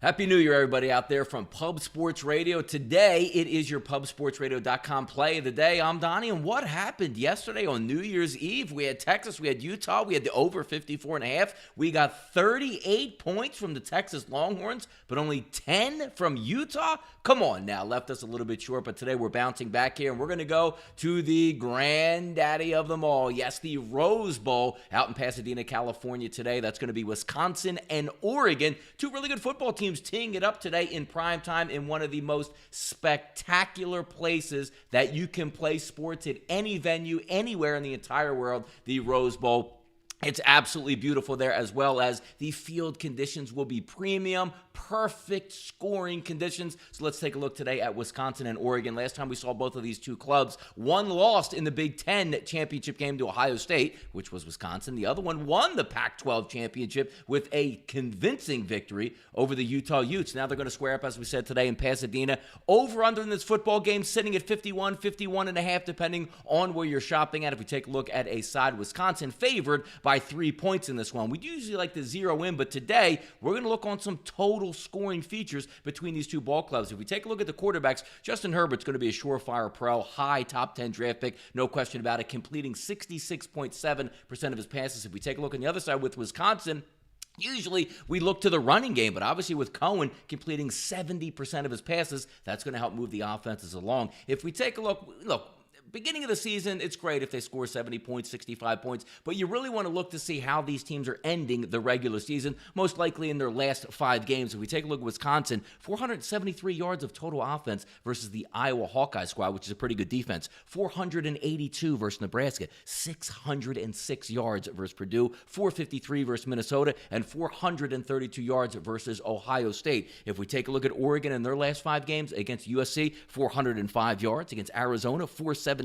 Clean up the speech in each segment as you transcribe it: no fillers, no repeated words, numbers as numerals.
Happy New Year, everybody out there from Pub Sports Radio. Today, it is your PubSportsRadio.com play of the day. I'm Donnie, and what happened yesterday on New Year's Eve? We had Texas, we had Utah, we had the over 54.5. We got 38 points from the Texas Longhorns, but only 10 from Utah? Come on now, left us a little bit short, but today we're bouncing back here, and we're going to go to the granddaddy of them all. Yes, the Rose Bowl out in Pasadena, California today. That's going to be Wisconsin and Oregon, two really good football teams teeing it up today in prime time in one of the most spectacular places that you can play sports at any venue, anywhere in the entire world, the Rose Bowl. It's absolutely beautiful there, as well as the field conditions will be premium, perfect scoring conditions. So let's take a look today at Wisconsin and Oregon. Last time we saw both of these two clubs, one lost in the Big Ten championship game to Ohio State, which was Wisconsin. The other one won the Pac-12 championship with a convincing victory over the Utah Utes. Now they're going to square up, as we said today, in Pasadena. Over-under in this football game sitting at 51, 51.5, depending on where you're shopping at. If we take a look at a side, Wisconsin favored by 3 points in this one. We usually like to zero in, but today we're going to look on some total scoring features between these two ball clubs. If we take a look at the quarterbacks, Justin Herbert's going to be a surefire pro, high top 10 draft pick, no question about it, completing 66.7% of his passes. If we take a look on the other side with Wisconsin, usually we look to the running game, but obviously with Cohen completing 70% of his passes, that's going to help move the offenses along. If we take a look, beginning of the season, it's great if they score 70 points, 65 points, but you really want to look to see how these teams are ending the regular season, most likely in their last 5 games. If we take a look at Wisconsin, 473 yards of total offense versus the Iowa Hawkeye squad, which is a pretty good defense, 482 versus Nebraska, 606 yards versus Purdue, 453 versus Minnesota, and 432 yards versus Ohio State. If we take a look at Oregon in their last 5 games against USC, 405 yards, against Arizona, 471,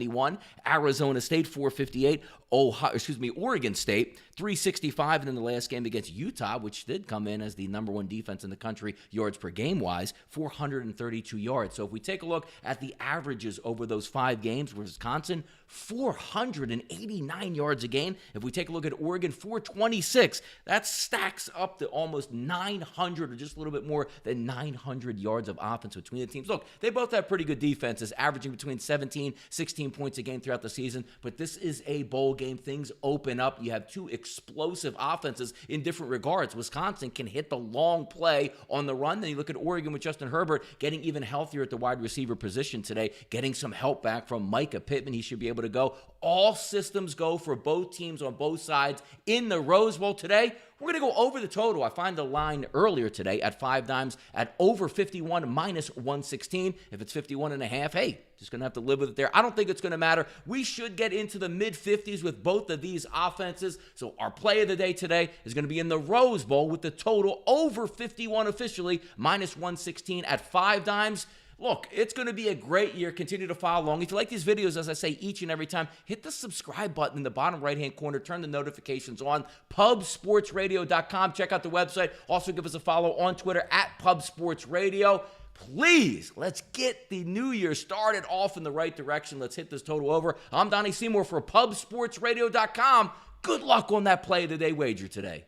Arizona State 458, Oregon State 365, and in the last game against Utah, which did come in as the number 1 defense in the country yards per game wise, 432 yards. So if we take a look at the averages over those 5 games, Wisconsin 489 yards a game. If we take a look at Oregon, 426. That stacks up to almost 900, or just a little bit more than 900 yards of offense between the teams. Look, they both have pretty good defenses, averaging between 17, 16 points a game throughout the season, but this is a bowl game. Things open up. You have two explosive offenses in different regards. Wisconsin can hit the long play on the run. Then you look at Oregon with Justin Herbert getting even healthier at the wide receiver position today, getting some help back from Micah Pittman. He should be able to go. All systems go for both teams on both sides in the Rose Bowl today. We're going to go over the total. I find the line earlier today at 5 dimes at over 51 minus 116. If it's 51.5, hey, just going to have to live with it there. I don't think it's going to matter. We should get into the mid-50s with both of these offenses. So our play of the day today is going to be in the Rose Bowl with the total over 51 officially, minus 116 at 5 dimes. Look, it's going to be a great year. Continue to follow along. If you like these videos, as I say each and every time, hit the subscribe button in the bottom right-hand corner. Turn the notifications on. PubSportsRadio.com. Check out the website. Also, give us a follow on Twitter at PubSportsRadio. Please, let's get the new year started off in the right direction. Let's hit this total over. I'm Donnie Seymour for PubSportsRadio.com. Good luck on that play of the day wager today.